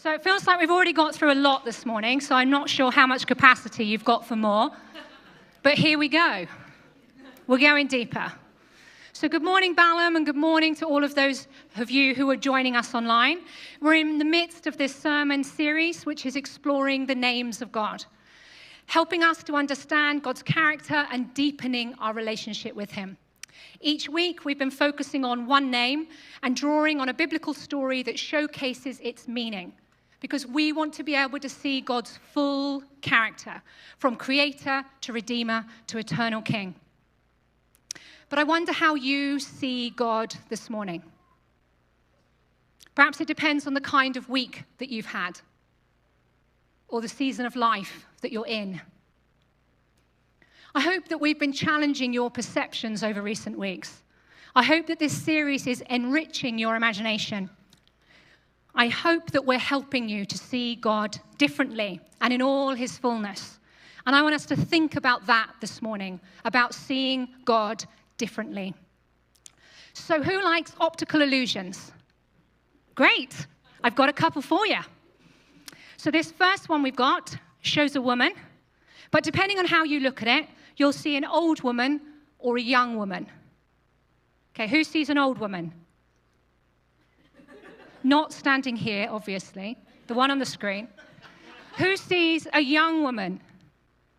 So it feels like we've already got through a lot this morning, so I'm not sure how much capacity you've got for more. But here we go. We're going deeper. So good morning, Balaam, and good morning to all of those of you who are joining us online. We're in the midst of this sermon series, which is exploring the names of God, helping us to understand God's character and deepening our relationship with him. Each week, we've been focusing on one name and drawing on a biblical story that showcases its meaning, because we want to be able to see God's full character, from creator to redeemer to eternal king. But I wonder how you see God this morning. Perhaps it depends on the kind of week that you've had, or the season of life that you're in. I hope that we've been challenging your perceptions over recent weeks. I hope that this series is enriching your imagination. I hope that we're helping you to see God differently and in all his fullness. And I want us to think about that this morning, about seeing God differently. So who likes optical illusions? Great. I've got a couple for you. So this first one we've got shows a woman, but depending on how you look at it, you'll see an old woman or a young woman. Okay, who sees an old woman? Not standing here, obviously, the one on the screen. Who sees a young woman?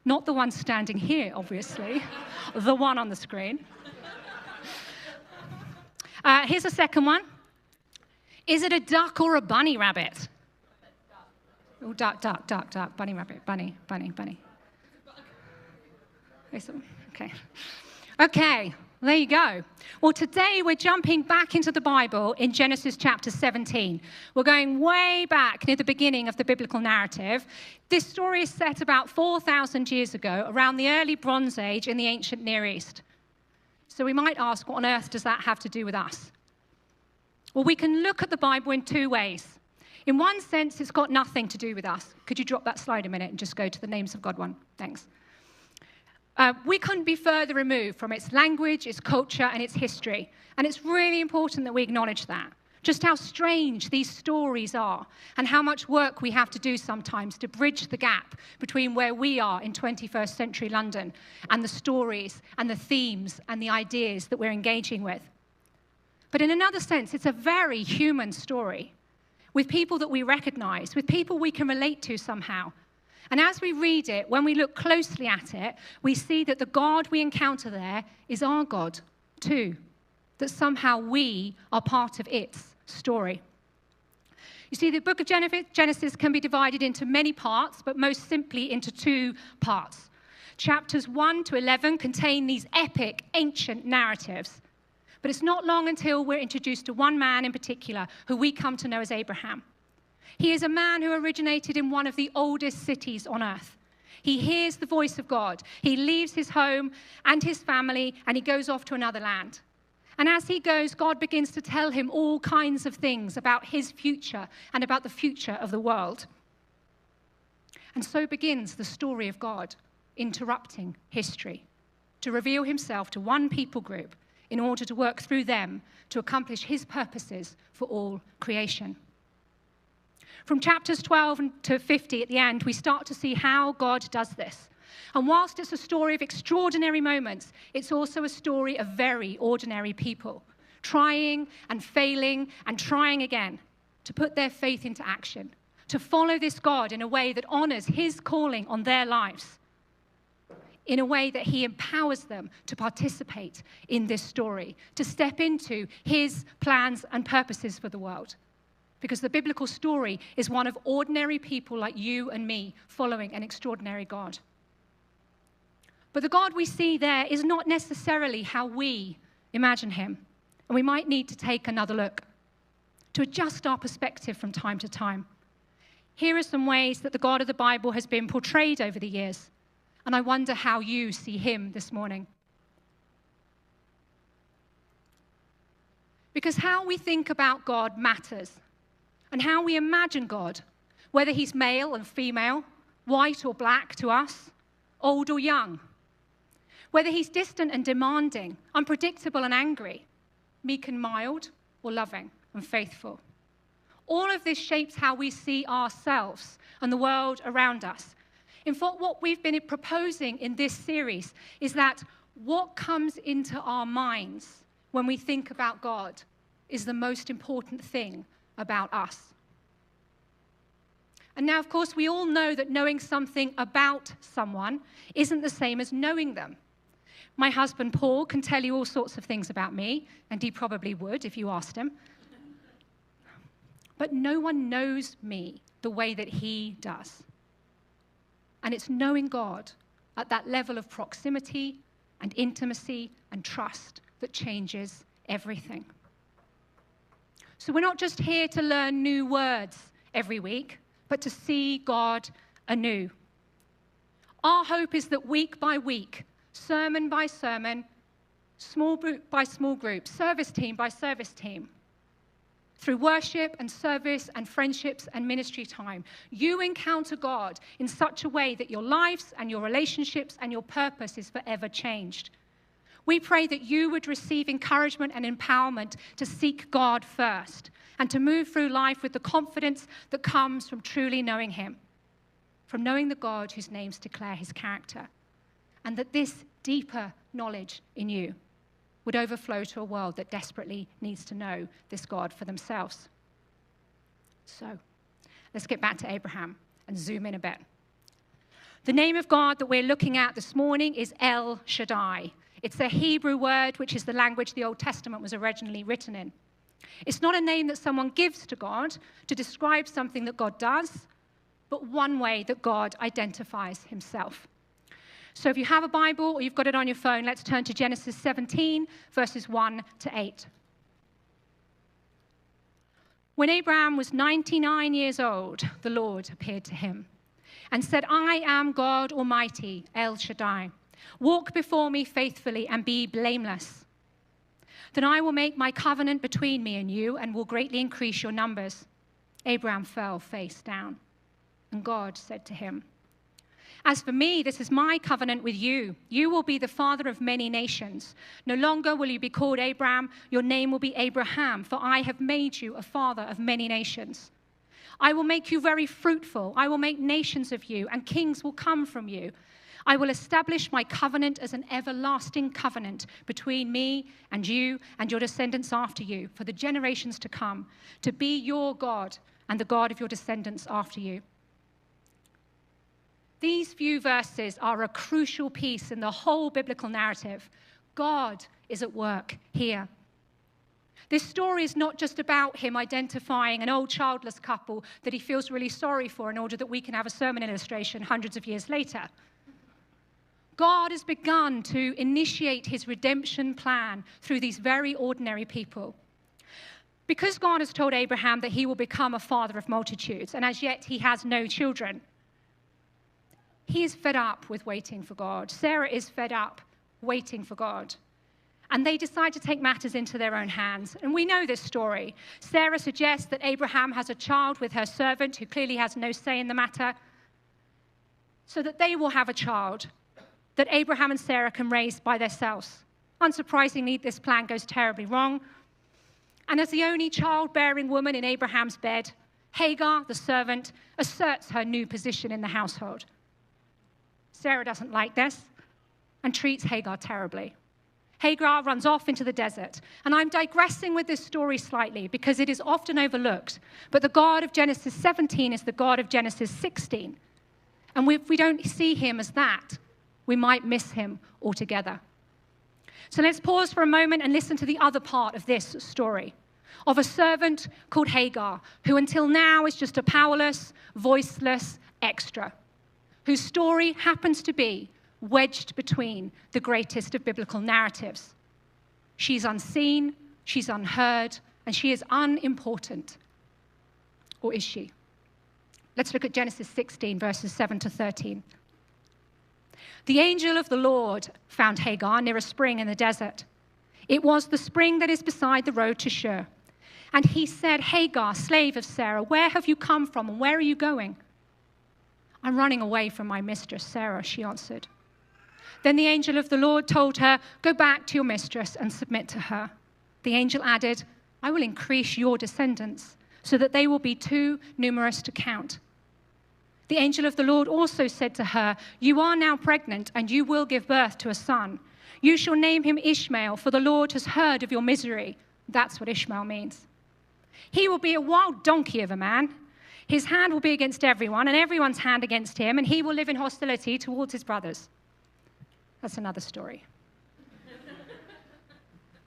Not the one standing here, obviously, the one on the screen. Here's a second one. Is it a duck or a bunny rabbit? Oh, duck, bunny rabbit, bunny. Okay, there you go. Well, today we're jumping back into the Bible in Genesis chapter 17. We're going way back near the beginning of the biblical narrative. This story is set about 4,000 years ago, around the early Bronze Age in the ancient Near East. So we might ask, what on earth does that have to do with us? Well, we can look at the Bible in two ways. In one sense, it's got nothing to do with us. Could you drop that slide a minute and just go to the names of God one? Thanks. We couldn't be further removed from its language, its culture, and its history. And it's really important that we acknowledge that. Just how strange these stories are, and how much work we have to do sometimes to bridge the gap between where we are in 21st century London and the stories and the themes and the ideas that we're engaging with. But in another sense, it's a very human story, with people that we recognize, with people we can relate to somehow. And as we read it, when we look closely at it, we see that the God we encounter there is our God too, that somehow we are part of its story. You see, the book of Genesis can be divided into many parts, but most simply into two parts. Chapters 1 to 11 contain these epic, ancient narratives. But it's not long until we're introduced to one man in particular, who we come to know as Abraham. He is a man who originated in one of the oldest cities on earth. He hears the voice of God. He leaves his home and his family, and he goes off to another land. And as he goes, God begins to tell him all kinds of things about his future and about the future of the world. And so begins the story of God interrupting history to reveal himself to one people group in order to work through them to accomplish his purposes for all creation. From chapters 12 to 50 at the end, we start to see how God does this. And whilst it's a story of extraordinary moments, it's also a story of very ordinary people, trying and failing and trying again to put their faith into action, to follow this God in a way that honors his calling on their lives, in a way that he empowers them to participate in this story, to step into his plans and purposes for the world. Because the biblical story is one of ordinary people like you and me following an extraordinary God. But the God we see there is not necessarily how we imagine him. And we might need to take another look to adjust our perspective from time to time. Here are some ways that the God of the Bible has been portrayed over the years. And I wonder how you see him this morning. Because how we think about God matters. And how we imagine God, whether he's male and female, white or black to us, old or young. Whether he's distant and demanding, unpredictable and angry, meek and mild, or loving and faithful. All of this shapes how we see ourselves and the world around us. In fact, what we've been proposing in this series is that what comes into our minds when we think about God is the most important thing about us. And now, of course, we all know that knowing something about someone isn't the same as knowing them. My husband, Paul, can tell you all sorts of things about me, and he probably would if you asked him. But no one knows me the way that he does. And it's knowing God at that level of proximity and intimacy and trust that changes everything. So we're not just here to learn new words every week, but to see God anew. Our hope is that week by week, sermon by sermon, small group by small group, service team by service team, through worship and service and friendships and ministry time, you encounter God in such a way that your lives and your relationships and your purpose is forever changed. We pray that you would receive encouragement and empowerment to seek God first and to move through life with the confidence that comes from truly knowing him, from knowing the God whose names declare his character, and that this deeper knowledge in you would overflow to a world that desperately needs to know this God for themselves. So, let's get back to Abraham and zoom in a bit. The name of God that we're looking at this morning is El-Shaddai. It's a Hebrew word, which is the language the Old Testament was originally written in. It's not a name that someone gives to God to describe something that God does, but one way that God identifies himself. So if you have a Bible or you've got it on your phone, let's turn to Genesis 17, verses 1 to 8. When Abraham was 99 years old, the Lord appeared to him and said, I am God Almighty, El-Shaddai. Walk before me faithfully and be blameless. Then I will make my covenant between me and you and will greatly increase your numbers. Abraham fell face down, and God said to him, as for me, this is my covenant with you. You will be the father of many nations. No longer will you be called Abraham. Your name will be Abraham, for I have made you a father of many nations. I will make you very fruitful. I will make nations of you, and kings will come from you. I will establish my covenant as an everlasting covenant between me and you and your descendants after you, for the generations to come, to be your God and the God of your descendants after you. These few verses are a crucial piece in the whole biblical narrative. God is at work here. This story is not just about him identifying an old childless couple that he feels really sorry for in order that we can have a sermon illustration hundreds of years later. God has begun to initiate his redemption plan through these very ordinary people. Because God has told Abraham that he will become a father of multitudes, and as yet he has no children, he is fed up with waiting for God. Sarah is fed up waiting for God. And they decide to take matters into their own hands. And we know this story. Sarah suggests that Abraham has a child with her servant, who clearly has no say in the matter, so that they will have a child that Abraham and Sarah can raise by themselves. Unsurprisingly, this plan goes terribly wrong. And as the only childbearing woman in Abraham's bed, Hagar, the servant, asserts her new position in the household. Sarah doesn't like this and treats Hagar terribly. Hagar runs off into the desert. And I'm digressing with this story slightly because it is often overlooked. But the God of Genesis 17 is the God of Genesis 16. And if we don't see him as that, we might miss him altogether. So let's pause for a moment and listen to the other part of this story, of a servant called Hagar, who until now is just a powerless, voiceless extra, whose story happens to be wedged between the greatest of biblical narratives. She's unseen, she's unheard, and she is unimportant. Or is she? Let's look at Genesis 16, verses 7 to 13. The angel of the Lord found Hagar near a spring in the desert. It was the spring that is beside the road to Shur. And he said, Hagar, slave of Sarah, where have you come from and where are you going? I'm running away from my mistress, Sarah, she answered. Then the angel of the Lord told her, go back to your mistress and submit to her. The angel added, I will increase your descendants. so that they will be too numerous to count. The angel of the Lord also said to her, "You are now pregnant, and you will give birth to a son. You shall name him Ishmael, for the Lord has heard of your misery." That's what Ishmael means. "He will be a wild donkey of a man. His hand will be against everyone, and everyone's hand against him, and he will live in hostility towards his brothers." That's another story.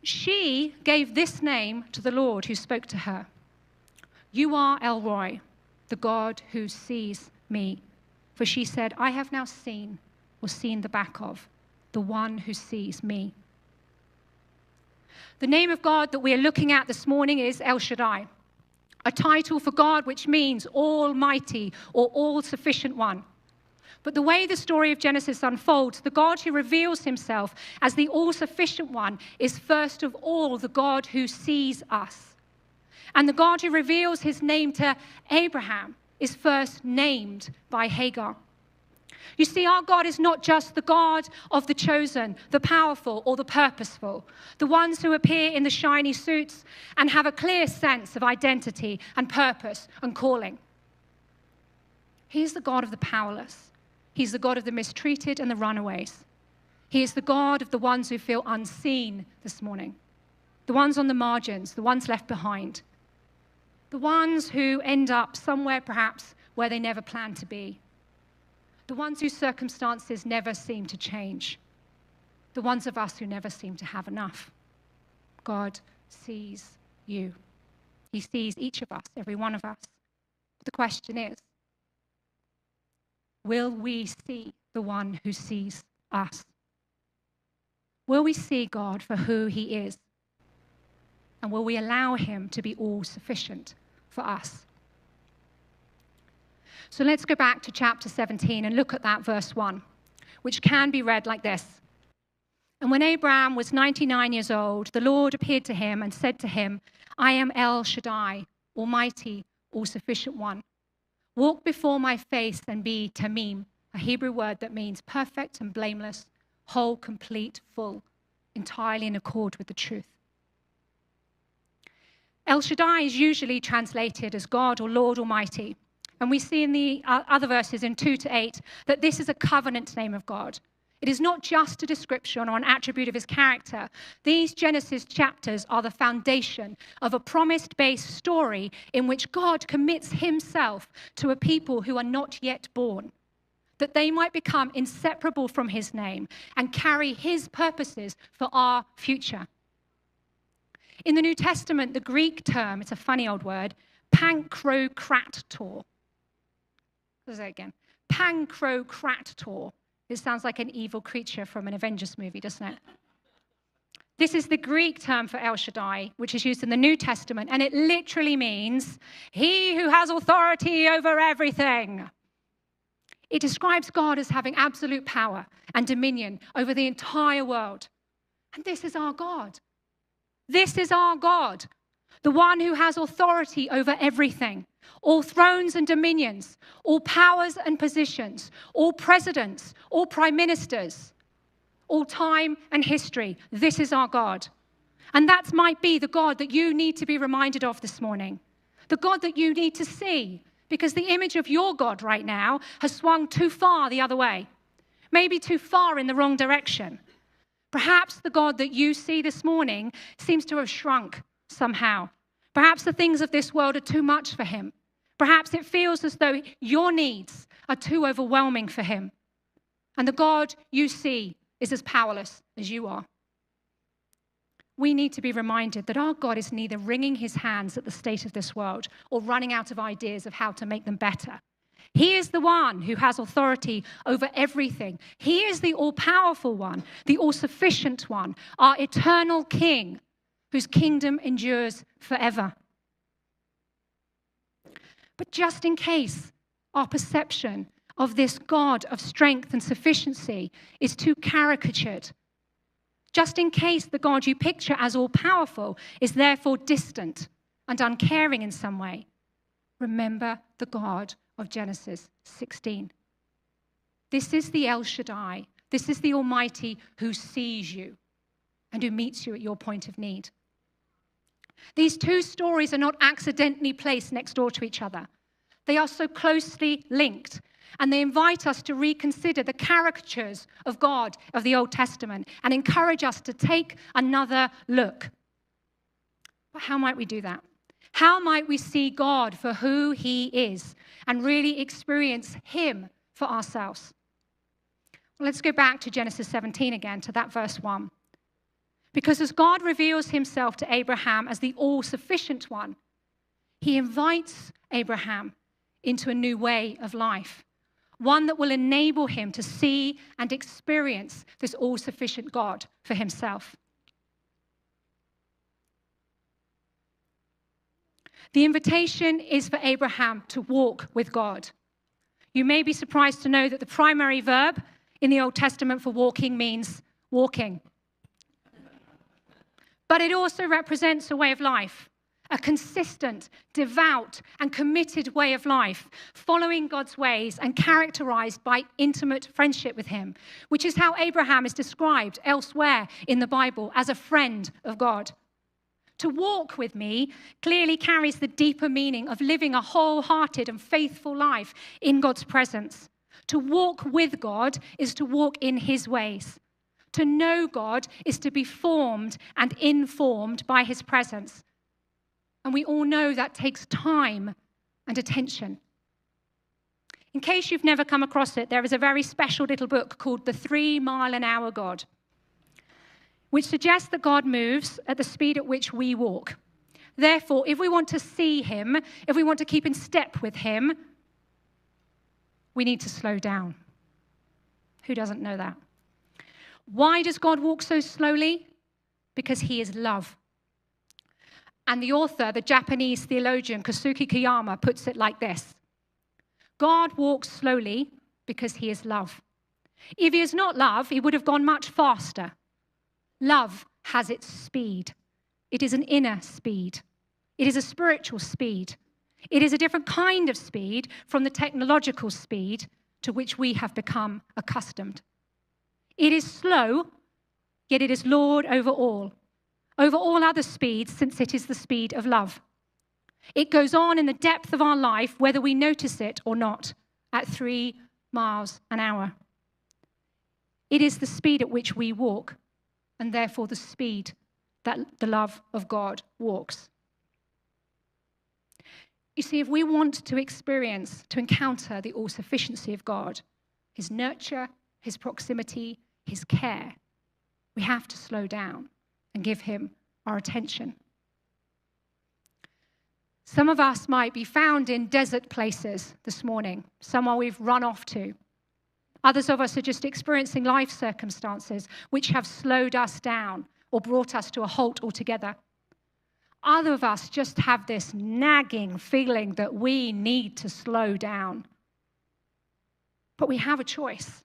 She gave this name to the Lord who spoke to her. "You are El Roi, the God who sees me." For she said, "I have now seen the back of the one who sees me." The name of God that we are looking at this morning is El Shaddai, a title for God which means Almighty or All-Sufficient One. But the way the story of Genesis unfolds, the God who reveals himself as the all-sufficient one is first of all the God who sees us. And the God who reveals his name to Abraham is first named by Hagar. You see, our God is not just the God of the chosen, the powerful, or the purposeful, the ones who appear in the shiny suits and have a clear sense of identity and purpose and calling. He is the God of the powerless. He's the God of the mistreated and the runaways. He is the God of the ones who feel unseen this morning, the ones on the margins, the ones left behind, the ones who end up somewhere perhaps where they never planned to be, the ones whose circumstances never seem to change, the ones of us who never seem to have enough. God sees you. He sees each of us, every one of us. The question is, will we see the one who sees us? Will we see God for who he is? And will we allow him to be all-sufficient for us? So let's go back to chapter 17 and look at that verse 1, which can be read like this. "And when Abraham was 99 years old, the Lord appeared to him and said to him, 'I am El Shaddai, Almighty, All-Sufficient One. Walk before my face and be tamim,'" a Hebrew word that means perfect and blameless, whole, complete, full, entirely in accord with the truth. El Shaddai is usually translated as God or Lord Almighty. And we see in the other verses in 2 to 8 that this is a covenant name of God. It is not just a description or an attribute of his character. These Genesis chapters are the foundation of a promise-based story in which God commits himself to a people who are not yet born, that they might become inseparable from his name and carry his purposes for our future. In the New Testament, the Greek term, it's a funny old word, pankrokrator. Let's say it again. Pankrokrator. It sounds like an evil creature from an Avengers movie, doesn't it? This is the Greek term for El Shaddai, which is used in the New Testament, and it literally means he who has authority over everything. It describes God as having absolute power and dominion over the entire world. And this is our God. This is our God, the one who has authority over everything, all thrones and dominions, all powers and positions, all presidents, all prime ministers, all time and history. This is our God. And that might be the God that you need to be reminded of this morning, the God that you need to see, because the image of your God right now has swung too far the other way, maybe too far in the wrong direction. Perhaps the God that you see this morning seems to have shrunk somehow. Perhaps the things of this world are too much for him. Perhaps it feels as though your needs are too overwhelming for him. And the God you see is as powerless as you are. We need to be reminded that our God is neither wringing his hands at the state of this world or running out of ideas of how to make them better. He is the one who has authority over everything. He is the all-powerful one, the all-sufficient one, our eternal King, whose kingdom endures forever. But just in case our perception of this God of strength and sufficiency is too caricatured, just in case the God you picture as all-powerful is therefore distant and uncaring in some way, remember the God of Genesis 16. This is the El Shaddai. This is the Almighty who sees you and who meets you at your point of need. These two stories are not accidentally placed next door to each other. They are so closely linked, and they invite us to reconsider the caricatures of God of the Old Testament and encourage us to take another look. But how might we do that? How might we see God for who he is and really experience him for ourselves? Well, let's go back to Genesis 17 again, to that verse 1. Because as God reveals himself to Abraham as the all-sufficient one, he invites Abraham into a new way of life, one that will enable him to see and experience this all-sufficient God for himself. The invitation is for Abraham to walk with God. You may be surprised to know that the primary verb in the Old Testament for walking means walking. But it also represents a way of life, a consistent, devout, and committed way of life, following God's ways and characterized by intimate friendship with him, which is how Abraham is described elsewhere in the Bible as a friend of God. To walk with me clearly carries the deeper meaning of living a wholehearted and faithful life in God's presence. To walk with God is to walk in his ways. To know God is to be formed and informed by his presence. And we all know that takes time and attention. In case you've never come across it, there is a very special little book called The 3 Mile an Hour God, which suggests that God moves at the speed at which we walk. Therefore, if we want to see him, if we want to keep in step with him, we need to slow down. Who doesn't know that? Why does God walk so slowly? Because he is love. And the author, the Japanese theologian Kosuke Kiyama, puts it like this: God walks slowly because he is love. If he is not love, he would have gone much faster. Love has its speed. It is an inner speed. It is a spiritual speed. It is a different kind of speed from the technological speed to which we have become accustomed. It is slow, yet it is Lord over all other speeds, since it is the speed of love. It goes on in the depth of our life, whether we notice it or not, at 3 miles an hour. It is the speed at which we walk, and therefore the speed that the love of God walks. You see, if we want to encounter the all-sufficiency of God, his nurture, his proximity, his care, we have to slow down and give him our attention. Some of us might be found in desert places this morning, somewhere we've run off to. Others of us are just experiencing life circumstances which have slowed us down or brought us to a halt altogether. Other of us just have this nagging feeling that we need to slow down. But we have a choice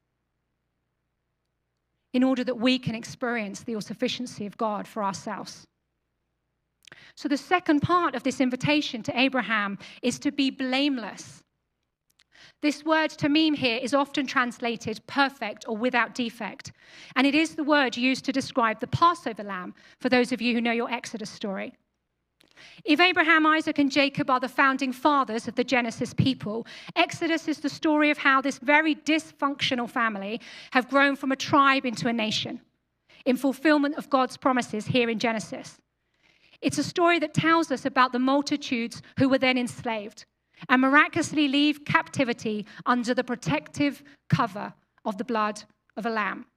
in order that we can experience the all-sufficiency of God for ourselves. So the second part of this invitation to Abraham is to be blameless. This word tamim here is often translated perfect or without defect. And it is the word used to describe the Passover lamb, for those of you who know your Exodus story. If Abraham, Isaac, and Jacob are the founding fathers of the Genesis people, Exodus is the story of how this very dysfunctional family have grown from a tribe into a nation in fulfillment of God's promises here in Genesis. It's a story that tells us about the multitudes who were then enslaved and miraculously leave captivity under the protective cover of the blood of a lamb.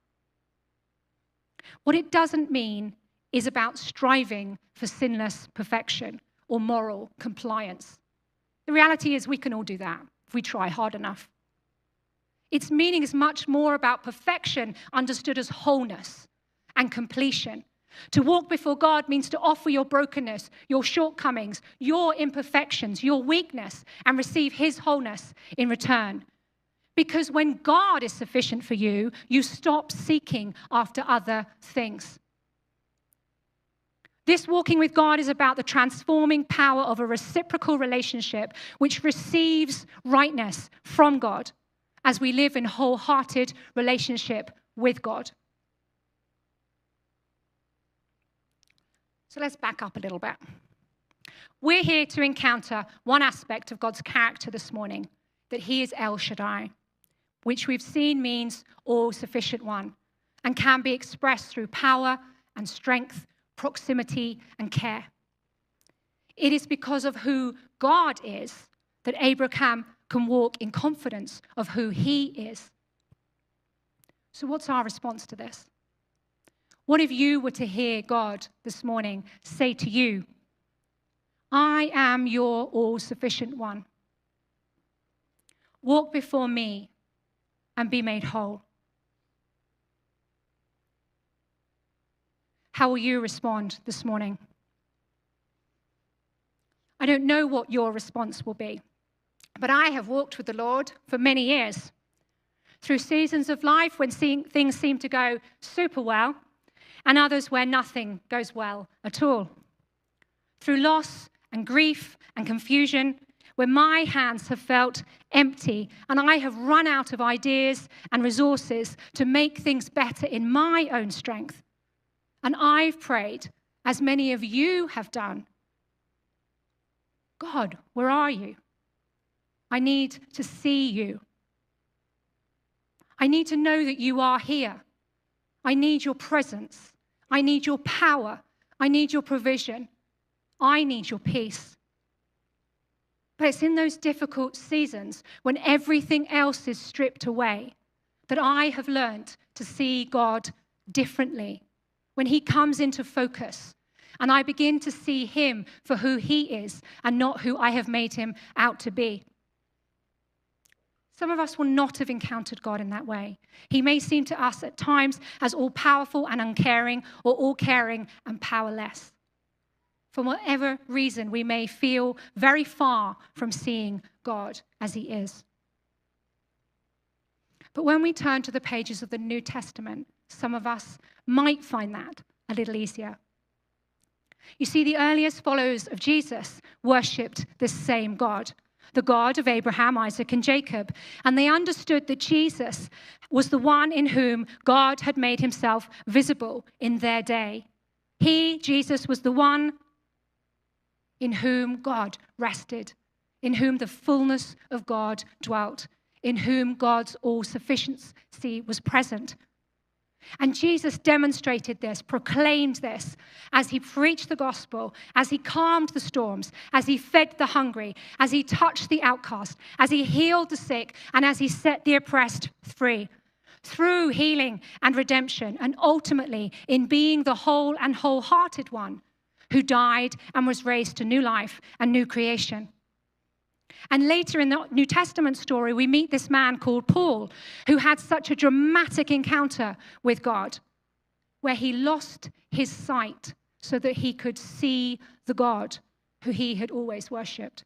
What it doesn't mean is about striving for sinless perfection or moral compliance. The reality is we can all do that if we try hard enough. Its meaning is much more about perfection understood as wholeness and completion. To walk before God means to offer your brokenness, your shortcomings, your imperfections, your weakness, and receive his wholeness in return. Because when God is sufficient for you, you stop seeking after other things. This walking with God is about the transforming power of a reciprocal relationship which receives rightness from God as we live in wholehearted relationship with God. So let's back up a little bit. we're here to encounter one aspect of God's character this morning, that he is El Shaddai, which we've seen means all-sufficient one, and can be expressed through power and strength, proximity and care. It is because of who God is that Abraham can walk in confidence of who he is. So what's our response to this? What if you were to hear God this morning say to you, I am your all-sufficient one. Walk before me and be made whole. How will you respond this morning? I don't know what your response will be, but I have walked with the Lord for many years. Through seasons of life when things seem to go super well, and others where nothing goes well at all. Through loss and grief and confusion, where my hands have felt empty and I have run out of ideas and resources to make things better in my own strength. And I've prayed, as many of you have done, God, where are you? I need to see you. I need to know that you are here. I need your presence. I need your power. I need your provision. I need your peace. But it's in those difficult seasons when everything else is stripped away that I have learned to see God differently. When he comes into focus and I begin to see him for who he is and not who I have made him out to be. Some of us will not have encountered God in that way. He may seem to us at times as all-powerful and uncaring, or all-caring and powerless. For whatever reason, we may feel very far from seeing God as he is. But when we turn to the pages of the New Testament, some of us might find that a little easier. You see, the earliest followers of Jesus worshipped this same God, the God of Abraham, Isaac, and Jacob. And they understood that Jesus was the one in whom God had made himself visible in their day. He, Jesus, was the one in whom God rested, in whom the fullness of God dwelt, in whom God's all-sufficiency was present. And Jesus demonstrated this, proclaimed this, as he preached the gospel, as he calmed the storms, as he fed the hungry, as he touched the outcast, as he healed the sick, and as he set the oppressed free. Through healing and redemption, and ultimately in being the whole and wholehearted one who died and was raised to new life and new creation. And later in the New Testament story, we meet this man called Paul, who had such a dramatic encounter with God, where he lost his sight so that he could see the God who he had always worshipped.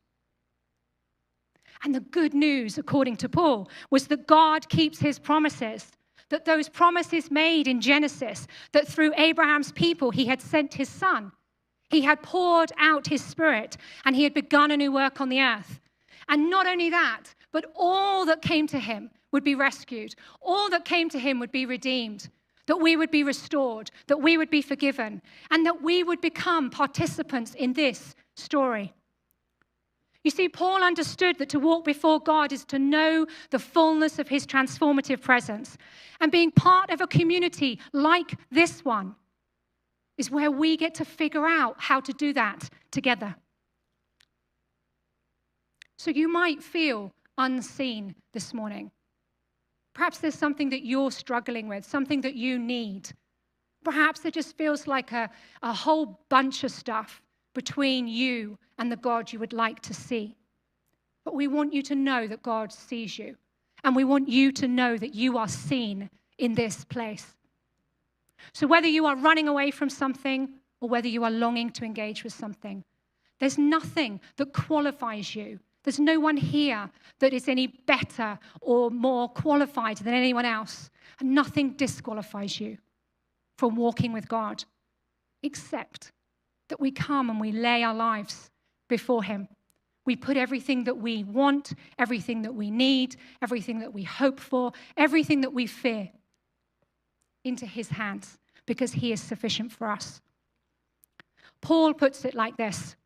And the good news, according to Paul, was that God keeps his promises, that those promises made in Genesis, that through Abraham's people he had sent his son, he had poured out his spirit, and he had begun a new work on the earth. And not only that, but all that came to him would be rescued. All that came to him would be redeemed, that we would be restored, that we would be forgiven, and that we would become participants in this story. You see, Paul understood that to walk before God is to know the fullness of his transformative presence. And being part of a community like this one is where we get to figure out how to do that together. So you might feel unseen this morning. Perhaps there's something that you're struggling with, something that you need. Perhaps it just feels like a whole bunch of stuff between you and the God you would like to see. But we want you to know that God sees you. And we want you to know that you are seen in this place. So whether you are running away from something or whether you are longing to engage with something, there's nothing that qualifies you. There's no one here that is any better or more qualified than anyone else. And nothing disqualifies you from walking with God, except that we come and we lay our lives before him. We put everything that we want, everything that we need, everything that we hope for, everything that we fear into his hands, because he is sufficient for us. Paul puts it like this: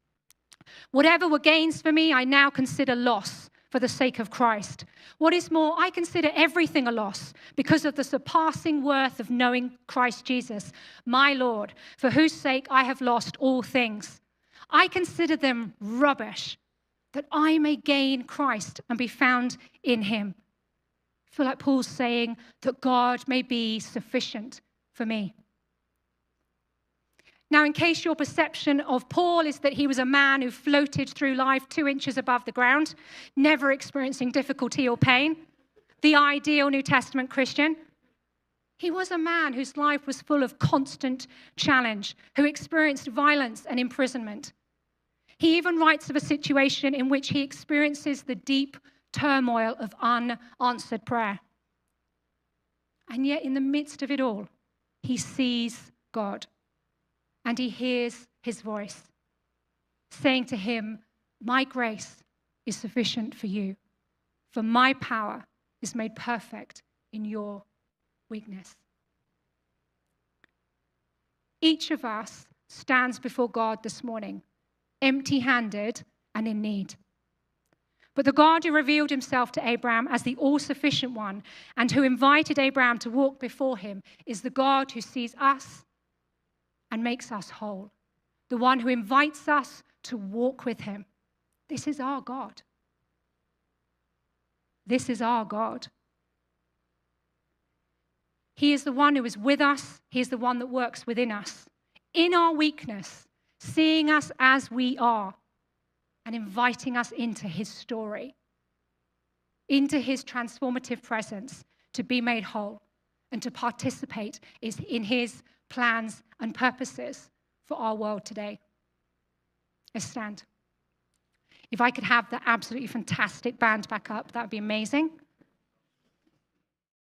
Whatever were gains for me, I now consider loss for the sake of Christ. What is more, I consider everything a loss because of the surpassing worth of knowing Christ Jesus, my Lord, for whose sake I have lost all things. I consider them rubbish, that I may gain Christ and be found in him. I feel like Paul's saying that God may be sufficient for me. Now, in case your perception of Paul is that he was a man who floated through life 2 inches above the ground, never experiencing difficulty or pain, the ideal New Testament Christian, he was a man whose life was full of constant challenge, who experienced violence and imprisonment. He even writes of a situation in which he experiences the deep turmoil of unanswered prayer. And yet, in the midst of it all, he sees God. And he hears his voice, saying to him, my grace is sufficient for you, for my power is made perfect in your weakness. Each of us stands before God this morning, empty-handed and in need. But the God who revealed himself to Abraham as the all-sufficient one and who invited Abraham to walk before him is the God who sees us and makes us whole, the one who invites us to walk with him. This is our God. This is our God. He is the one who is with us. He is the one that works within us, in our weakness, seeing us as we are and inviting us into his story, into his transformative presence to be made whole and to participate in his plans and purposes for our world today. Let's stand. If I could have the absolutely fantastic band back up, that would be amazing.